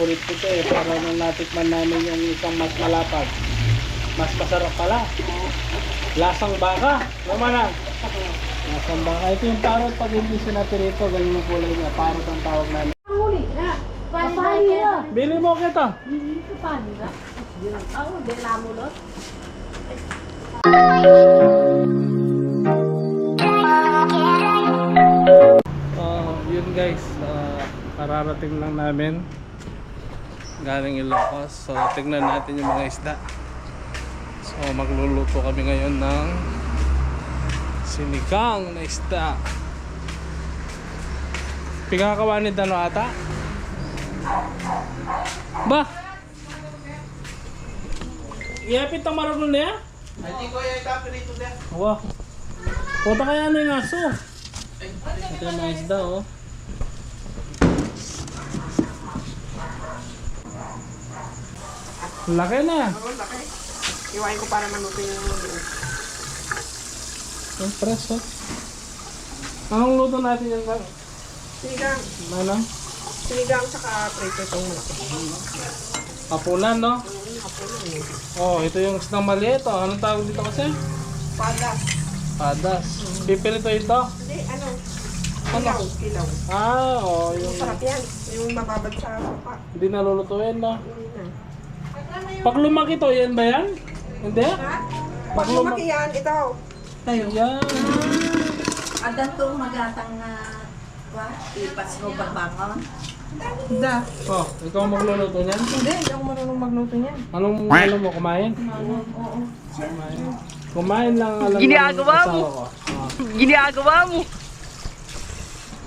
paborito ko eh. Para nung natikman namin yung isang mas malapad. Mas masarap pala. Lasang baka. Naman na. Lasang baka. Ito yung parot pag hindi sinapirito. Ganyan yung kulay niya. Parot ang tawag namin. Huli na. Paano na? Bili mo kita. Paano na? Ako, dinamulot. Yun guys, kararating lang namin galing Ilocos. So tingnan natin yung mga isda. So magluluto kami ngayon ng sinigang na isda. Pigkakawanid ano ata? Ba? Iapit ang marunong niya? Hindi ko yung itapin ito na. Wow. Punta kaya ano yung aso? Ito yung mga isda oh. Laki na. Oo, laki. Iwain ko para manuto yung loob. Ang preso. Anong luto natin yan ba? Sinigang. Ano? Sinigang saka prito itong malaki. Hapunan no? Hapunan. Oh, ito yung isdang maliit oh. Anong tawag dito kasi? Padas. Padas. Pipilito ito? Hindi, ano? Ano? Kilaw. Ah, oh, yung Sarap yan. Yung mababad sa suka. hindi nalulutuin no? Hindi na. Pag lumaki to, yan ba yan? Hindi? Ha? Pag lumaki yan, ito. Tayo. Yan. Adan to magatang na ipas mo pagbangon. Da. Oh, ikaw magluluto niyan? Hindi, hindi ako marunong magluto niyan. Anong ano mo, kumain? Oo. Kumain. Kumain lang alam Ginagawa ng mo. asawa ko. Ah. Ginagawa mo.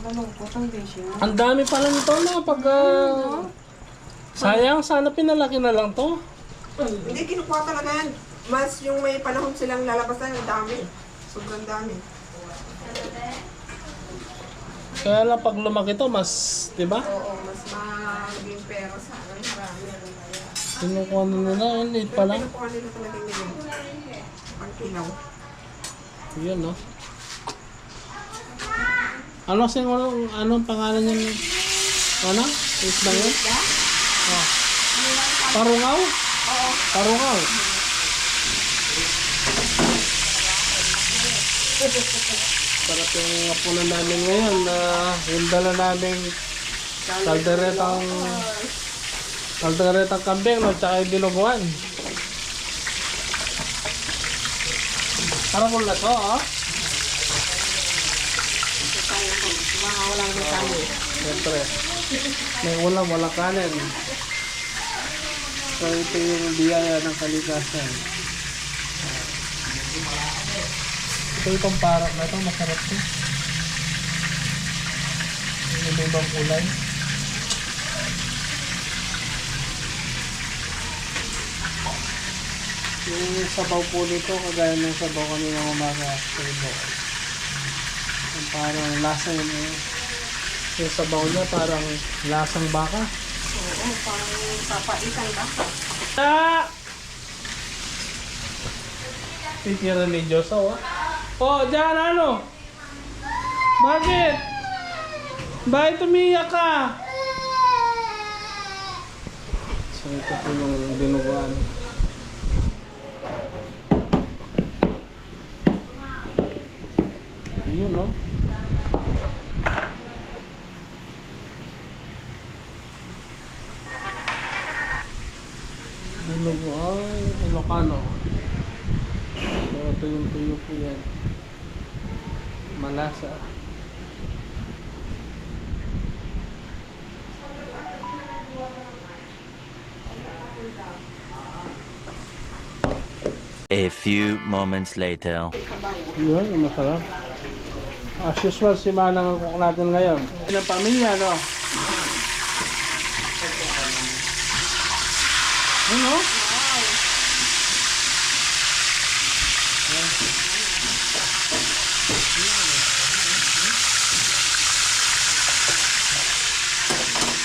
Malungkot ang vision. Ang dami pala nito no, pag sayang, sana pinalaki na lang to. Hindi, kinukuha talaga yan. Mas yung may panahon silang lalabasan, ang dami. Sobrang dami. Kaya lang pag lumaki to, mas, di ba? Oo, mas maging pera sa akin. Marami. Kinukuha na nila, ang liit pa lang. Kinukuha nila talaga nila. Pag kilaw. Yun no. Ano kasi anong pangalan niya? Ano? Isda yun? Oh. Parungaw? Oo. Parungaw. Sarap yung hapunan namin ngayon na yung dala namin kalderetang kambing no, tsaka yung dinuguan. Parang na to, oh. Walang may kanin. Siyempre, may ulam, walang kanin. So ito yung biyaya ng kalikasan. Ito itong parang na ito, masarap ito. Yung ibang kulay. Yung sabaw po nito, kagaya ng sabaw kami ng umaga sa ibo. Yung parang lasa yun eh. Yung sabaw niya parang lasang baka. Oo, parang papaitan ba? Ah! Titira ni Diyos, oh. Oh, dyan ano? Bakit? Bakit umiyak ka? So ito po yung dinuguan. Yun, no? Dinuguan, Ilocano. So ito yung tuyo po yan. Malasa. A few moments later. Yun, yung masarap. As usual, si Manang ang cook natin ngayon. Ilang pamilya, no? Ano?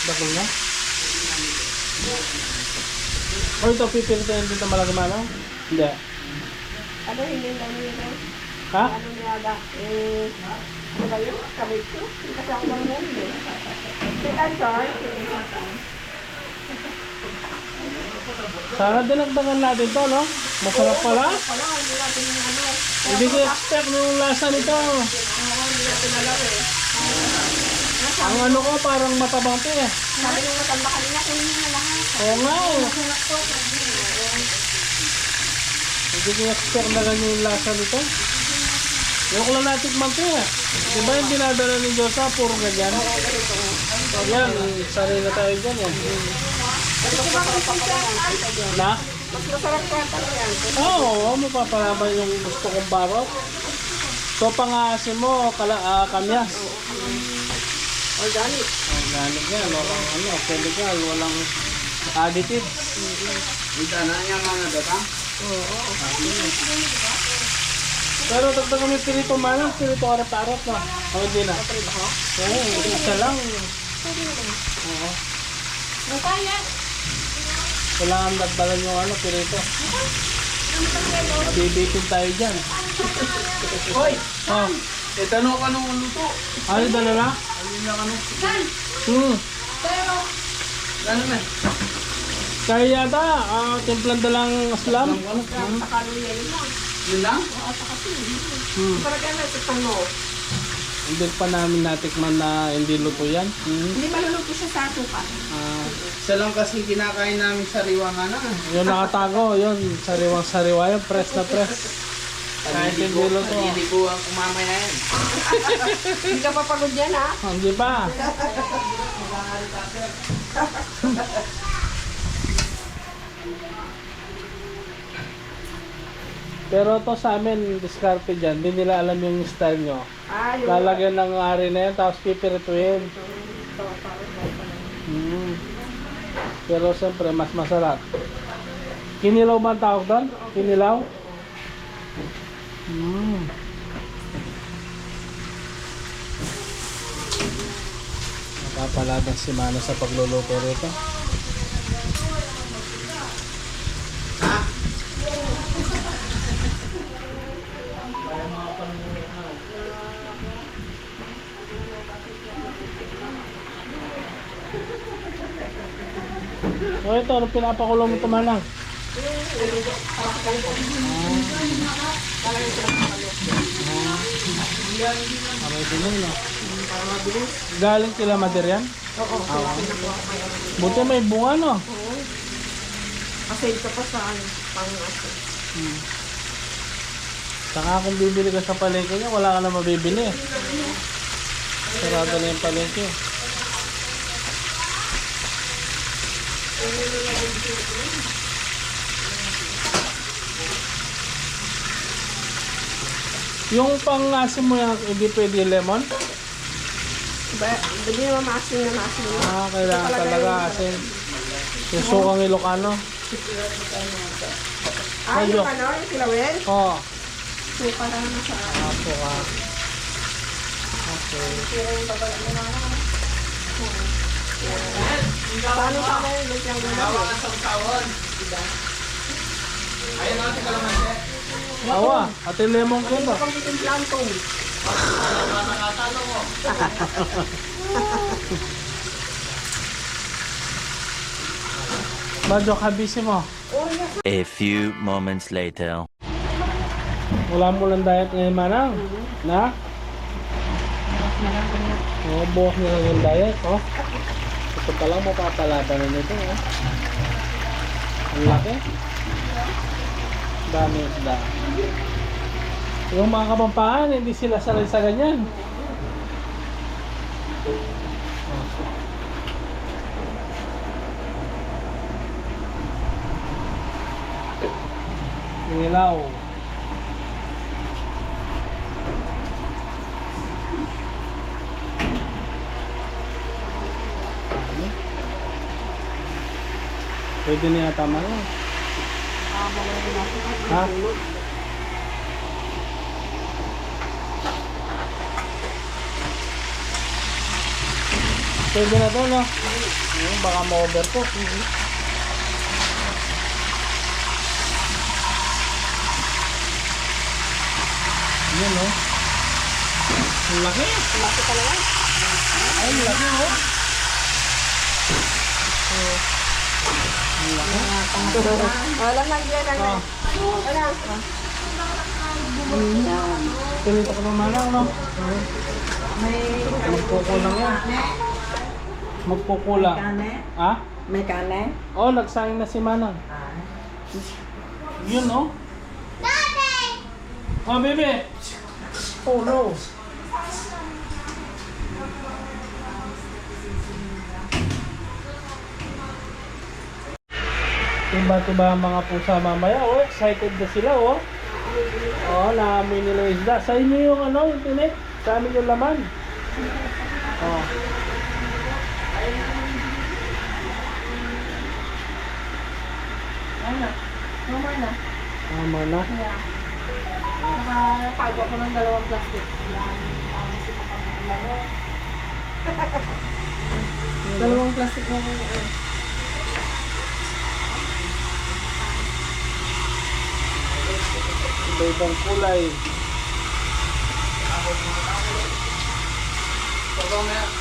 Bakal na? O ito, pipilitin dito malagmano? Hindi. Ano, hindi na nila. Ha? Ano niya ba? Ano ba yun? Kabit ko? Kasi ako lang yun eh. Si Ansar, Sana dinagdagan natin to, no? Masarap pala. Wala, hindi natin yung ano. Hindi ko expect yung lasa nito. Oo, hindi natin alam eh. Ang ano ko, parang matabang to eh. Sabi nung matanda kanina, kunin mo na lahat. Oo nga eh. Hindi ko expect na ganyan yung lasa nito. Yung ko lang natikman to eh. Di ba yung dinadala ni Diyosa, puro ganyan? Yan, sanay na tayo dyan eh. Na? Mas masarap ka talaga yan. Oo, mapapalaban yung gusto kong barok. So, pangasin mo, kamyas. Organic. Organic yan, walang ano, chemical, walang additive. Kita na niya mga datang. Pero dagdag kami pirito manang, pirito arap-arap na. O hindi na. Oo, isa lang. Oo. Kailangan nagdalan yung ano, pirito. Mabibitin tayo dyan. Hoy! Oh, Tanong ka nung luto. ano dala na? Ayun lang ano. Ano na? Kaya yata, timplan dalang aslam. Yun lang? Talaga na ito tango. Hindi pa namin natikman na hindi luto yan. Hindi maluluto siya sa asuka. Isa lang kasi kinakain namin sariwa nga na. Yung nakatago, yun, sariwang-sariwa yun, press na press. Kahit hindi luto. Hindi ko ang kumamay na yan. Hindi ka papagod yan ha? Hindi pa. Pero to sa amin, diskarte dyan, hindi nila alam yung style nyo. Yung Lalagyan ng ari na yan, tapos pipirituin. Pero siyempre, mas masarap. Kinilaw ba ang tawag doon? Kinilaw? Napapalaban si Mana sa pagluluto rito. O ito, ano pinapakulong mo ito Manang? Aray din yun, no? para mabilis. Galing kila Mader yan? Oo, kaya pinakuha ko yan. Buti may bunga, no? Oo. Kasi ito pa sa ano, pang-asin. Saka kung bibili ka sa palengke niya, wala ka na mabibili. Sarado na yung palengke. Yung pang-asim mo yan, hindi pwede lemon? Hindi naman maasin na maasin. Kailangan talaga asin. Yung sukang Ilocano. Yung ano, yung kilawin? Oo. Suka na naman sa Suka. Okay. paano sa akin, may siyang gano'n. Ayun natin kalamansi. Awa, ate lemon ko ba? Kung titimplahan ko. Medyo kabisi mo. A few moments later. Wala mo lang diet ngayon, Manang. Na? Oo, buhok na lang yung diet, oh. Ito pa lang mapapalaban na nito, oh. Ang laki. Dami isda. Yung mga kapampangan, hindi sila sanay sa ganyan. Ilaw. Pwede na yata man. Ha? Pwede na to, no? Baka ma-overcook. Yan, no? Ang laki. Laki talaga. Ay, ang laki, no? Wala lang yan. Oh. Wala. Pinito ko naman lang, no? May Magkukulang yan. Magkukulang. kane? Ha? May kane? Oh, nagsayang na si Manang. Yun, oh. Oh, baby. Oh, no. Tuba-tuba ang mga pusa mamaya. Oh, excited na sila, oh. Oh, naamoy nila yung isda. Sa inyo yung ano, yung tinik. Sa amin yung laman. Oh. Ano? Normal na. Tama na. Nakapagawa ko ng 2 plastic. Dalawang plastic na ko. Iba-ibang kulay.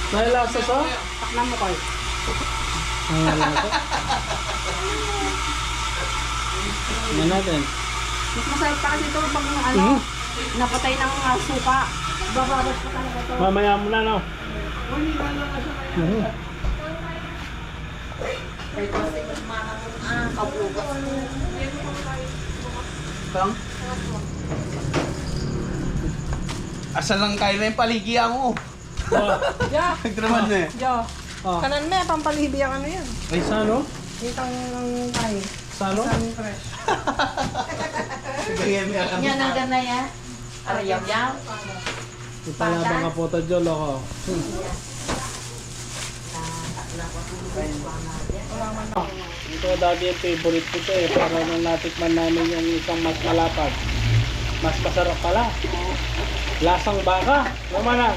May lasa to? Taknan mo ko. May lasa? Yan natin. Mas masarap pa kasi ito pag ano, napatay ng suka. Bababas pa talaga ito. Mamaya mo na, no? Kaplugas. Kang? Asa lang kayo na yung paligyan mo. Oh, Ya. Nagtraman na eh. Ya. oh. Kanan me, pampalibi ang ano yan. Ay, sano? Itang tayo. Sano? Fresh. Ganyan niya lang. Yan ang gana yan. Arayam-yam. Ipalabang ka po ito, Jolo ko. Ito dati yung favorite ko ito eh. Para nung natikman namin yung isang mas malapad. Mas masarap pala. Lasang baka. Naman na.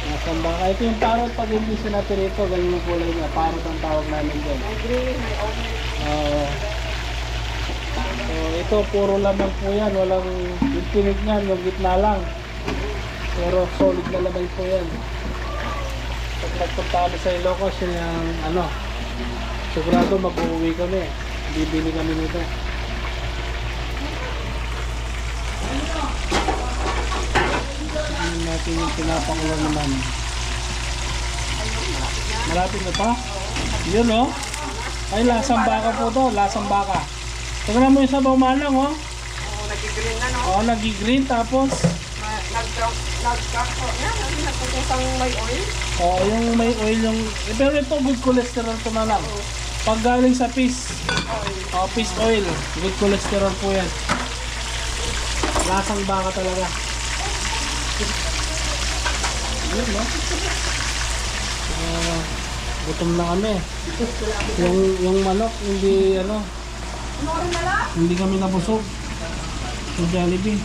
Lasang baka. Ito yung parang pag hindi sinapirito, ganyan yung kulay niya. Parang ang tawag namin dyan. Oo. So, ito puro laman po yan. Walang yung tinig niyan, yung gitna lang. Pero solid na laman po yan. Pag nagpunta kami sa Ilocos, yun yung ano, sigurado mag-uwi kami. Bibili kami nito. Tingnan natin yung pinapakulo naman. Malapit na pa? Yun oh. Ay, lasang baka po to. Lasang baka. Tingnan mo yung sabaw manang oh. Oo, nag-green na no. Oo, nag-green tapos Nag-crack po. Yan, nagputusang may oil. yung may oil yung pero ito good cholesterol to na lang. Pag galing sa fish fish oil, good cholesterol po yan. Lasang baka talaga. Yun no. Gutom na kami. Yung manok hindi ano. Hindi kami nabusog. Yung Jollibee.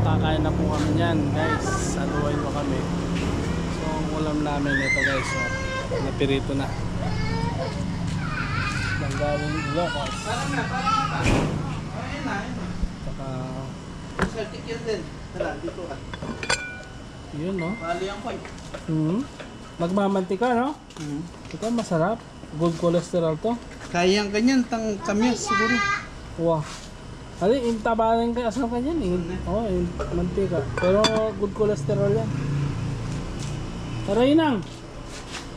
Kakain na po kami niyan, guys. Saluhay mo kami. So, ang ulam namin ito, guys. So, napirito na. Nanggaling Ilocos. Parang na. Ayun na. Saka, Celtic yun din. Tara, dito ka. yun, no? Bali ang koy. Nagmamantika, no? Ito, masarap. Good cholesterol to. Kaya ang ganyan, kamyas siguro. Wow. Ano, yung tabanan ka, asal ka dyan eh. Oo, yung mantika. Pero good cholesterol yan. Tara, Inang.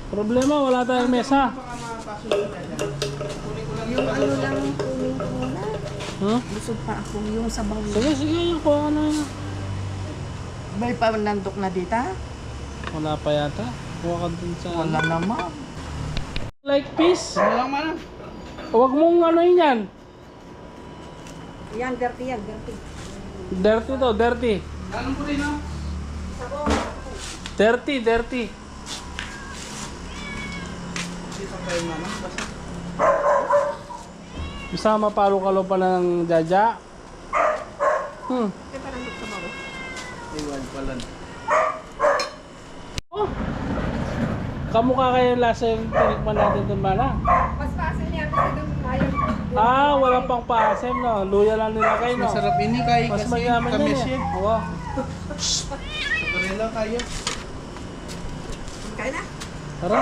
Problema, wala tayong mesa. Yung ano lang kunin ko na. Huh? Busog pa ako yung sabaw. Sige, sige, yung kuha na yun. May panandok na dito? Wala pa yata. Kuha ka dun sa... Wala naman. Like fish. Ano lang man. Huwag mong ano yun yan. Yan, dirty yan, dirty. Dirty to, dirty. Anong po rin no? Dirty, dirty. Dito kayo mama. Basta. Isama palo-kalo pa ng jaja. Iwan pala. Oh. Kamukha kayo lasa yung tinikman natin dun mana. Mas pasin niya kasi doon ayaw. Ah, wala pang paasim no. Luya lang nilagay no. Masarap ini kay Mas kasi mayaman kamis yan yan. eh. Oo. Sa kanila kayo. Kain na. Tara.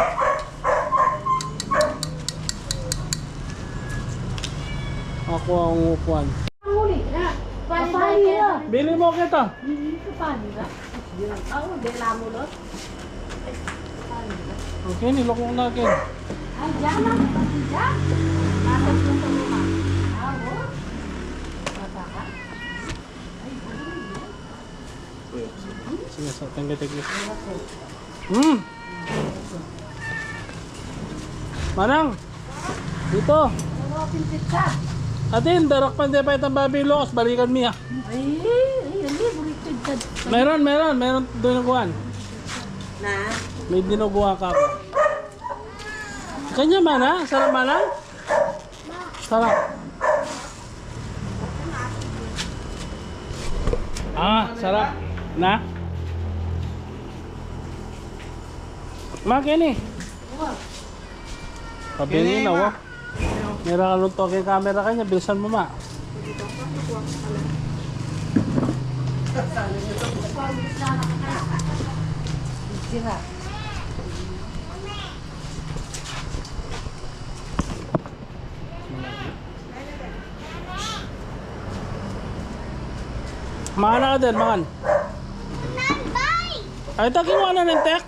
Ako ang upuan. Huli na. Papaya. Bili mo kita. Kapalira. Oh, bela mo lo. Okay, nilokong natin. Ay, diyan na. Diyan. Nasas mo sa mga. Awo. Bata ka. Sige, sa tinggi-tinggi. Manang! Dito! Ano pizza? Atin, darak pa hindi pa itang babi lokos. Balikan miya. Ay, ali burito pizza. Meron dinuguan. Na. May dinuguan ka ako. Kanya mana? Sarap manang? Sarap. Sarap. Na? Makin eh. Pabili na, wak. Meron ka nung token camera kanya, bilisan mo ma. Sira. Makan ka din, makan. Ay, ito, kinuha na ng tek.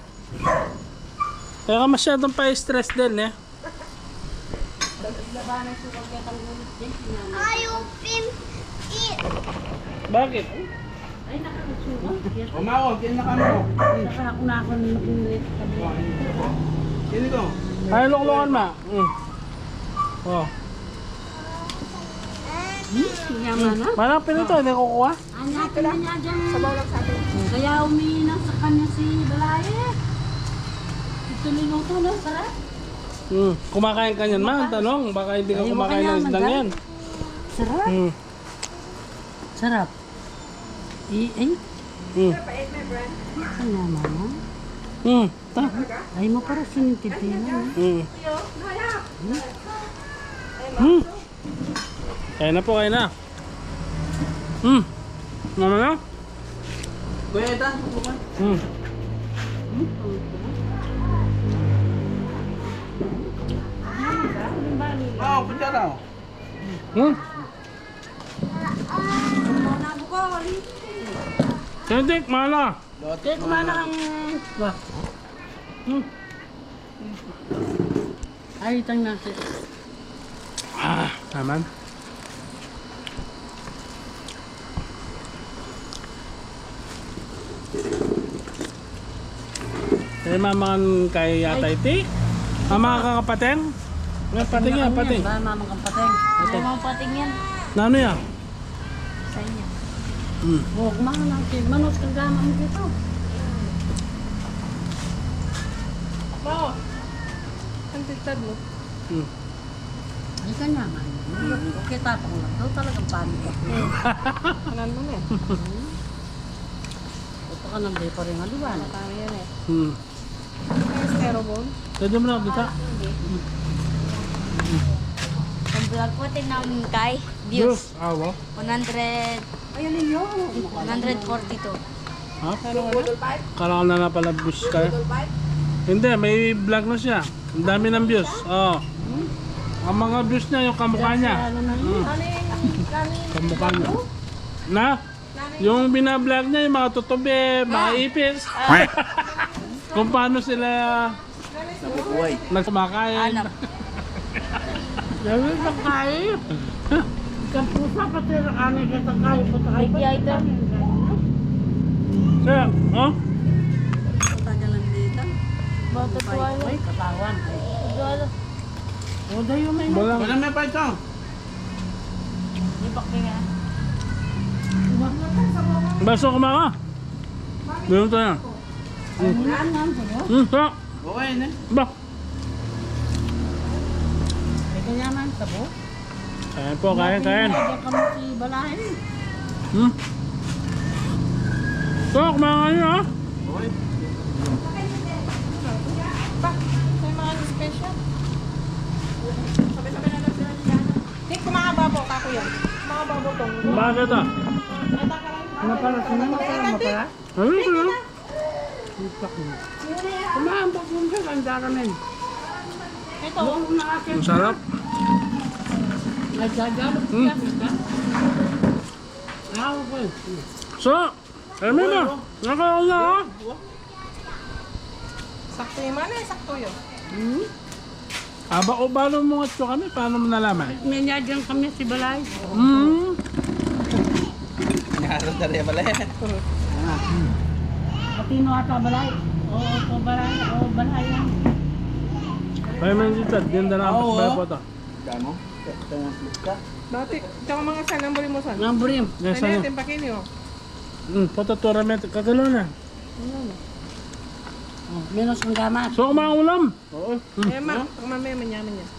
Kaya ka masyadong pa-stress din eh. Bakit? Ay, nakakasuwa. Umawag, yan na kami. Saka ako na ako nakulit. Sino ko? Ay, luklukan ma. Oh. Yaman na. Manang pinito, hindi kukuha. Anak na niya dyan. Kaya umiinom sa kanya si Balaye. Ito niluto na, sarap. Kumakain ka niyan ma, ang tanong. Baka hindi ka Ayaw mo kumakain kaya, ng isdang madam? yan. Sarap. Sarap. Ay, kanya mama. Ta. Ay mo para sinintitinan. Kaya na po, kaya na. Mama na? Kuya, ito. Tutukan. Oo, punta raw. Kentik, mana? Kaya kumana kang... Ay, itang nasi. Naman. Kaya mamangan kay yata iti? Mama ka kapateng? Nga pating yan, pating. Ba, mamang kang pateng. Mamang pating yan. Nano yan? Sa inyo. Huwag mga natin. Manos kang gama mo dito. Bao. Ang titad mo. Ay, kanya man. Okay, tapang lang. Daw talagang panik ako. Kanan mo na. Ito ka nang pa rin aliwan. Tama yan eh. May styrofoam. Pwede mo na bisa. Ang vlog ko, tingnan mo kay views. Awa. 100, Ayun ninyo. 142. Ha? Budol pipe. Kala na pala views ka. Budol pipe. Hindi, may vlog na siya. Ang dami ng views. Oh. Ang mga views niya, yung kamukha niya. Kamukha niya. Na? Yung binablog niya, yung mga tutubi, mga ipis. Kung paano sila Nabubuhay. nagkumakain. Anak. Dawin sa kayo. Isang pusa pati na kanin ka sa kayo. May ito. Kaya, oh? Tagalan dito. Bata tuwalo. Ay, katawan. Tuwalo. O, dayo may Walang. Wala may pa ito. Ibak ka nga. Baso kumaka. Doon tayo. Sa. Okay na. Ba? Ay, kanya man, sabo. Kain po, kain. Diyan ka mo si Balahin. So, kumaka nyo, ha? Okay. May mga special. Sabi-sabi na lang sila ni Jana. Tik, kumakababo ka ko yan. Kumakababo to. Bakit, ah? Ano pala? Sino mo pala? Mo pala? Ano ko lang? Kumambag mo siya, ang daramin. Ito, na akin. Ang sarap. Nagdagalog siya. Ako. So, alam mo, nakaon na ha? Sakto yung mana, sakto yun. Aba o balo mo nga kami, paano mo nalaman? Nandiyan kami si Balay. Naharap na rin pala yan. Patino ata Balay. Oo, po Balay. Oo, Balay yan. Kaya man dito, ganda na ang pasbaya po ito. Gano? Ito yung flipka. Dati, tsaka mga san, ang buli mo san. Ang burim. Yes, Ano ano? natin pakini oh. Poto turamente, kagalo na. Oh, menos ang gamat. So, kumaulam. Oo. Eh ma, pag mamaya manyaman yan.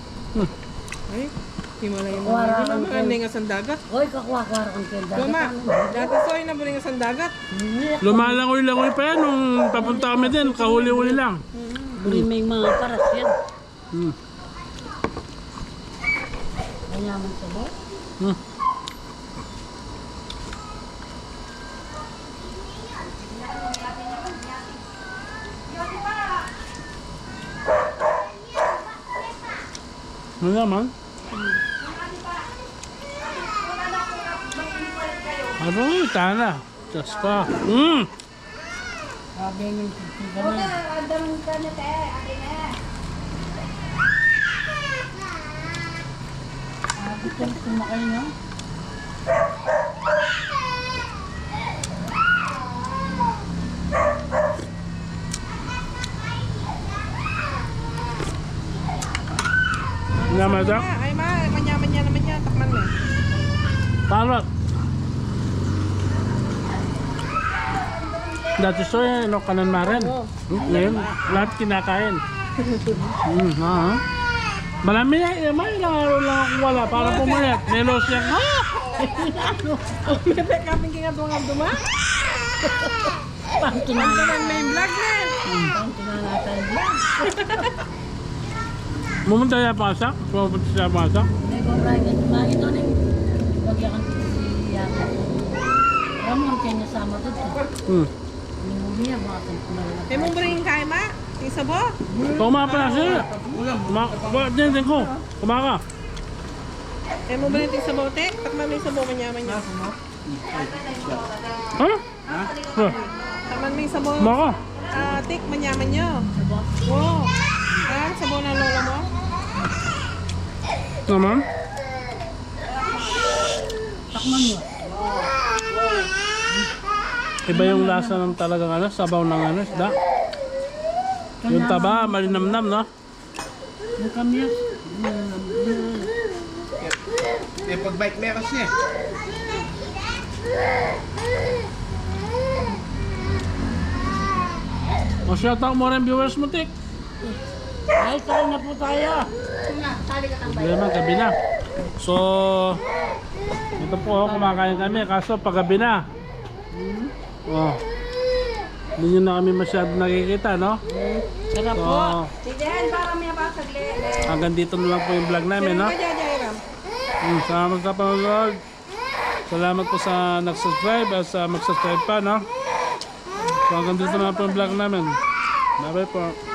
Ay, di mo lang yung Wala mga kang mga ningas ang dagat. Hoy, kakuha-kuha ang kenda. Mama, dati soy na bulingas ang dagat. Lumalangoy-langoy pa yan nung papunta kami din, kahuli-huli lang. Burim may mga paras yan. Hmm. Kanyaman sa bo. Hmm. Ano naman? Ano yung tana? Diyos ka. Sabi yung titigan na. Gusto ko kumakain no? Naman sa? Ay ma, manyaman niya naman yan, takman mo. Parot. Dati soy, ano kanan maren. Ngayon, lahat kinakain. Ha? Marami na, may ilang araw lang akong wala para pumayat. Nelos yan. Bebe, kaping kingatong ang duma. Pang kinanatan. May vlog na. Pang kinanatan yan. Mumunta siya pasak? Pumunta siya pasak? May kubragan. Bakit ito nang bagyan kang siya. Ramon kayo niya sama dito. Nimubiya mga kanpunan. Eh, mong buling kay ma? Yung sabo? Kumaka pala siya. Din ko. Kumaka. Eh, mong buling yung sabo, te? Takman mo yung sabo, manyaman niya. Ha? Takman mo yung sabo. Kumaka. Tik, manyaman niyo. Wow. Sabo ng lola mo? Naman? Takman mo. Iba yung lasa ng talagang ano, sabaw ng ano, isda. Yung taba, malinamnam, no? Yung kamyas. Eh, pag bike meron niya. O shoutout mo rin viewers mo, Tik. Ay, tayo na po tayo. Problema, gabi na. So, ito po, kumakain kami, kaso paggabi na. Oh. Hindi nyo na kami masyado nakikita, no? Sarap po. So, Sige, para may abasagli. hanggang dito na lang po yung vlog namin, no? Jairam. Salamat sa panonood. Salamat po sa nag-subscribe at sa mag-subscribe pa, no? So, hanggang dito na lang po yung vlog namin. Bye-bye po.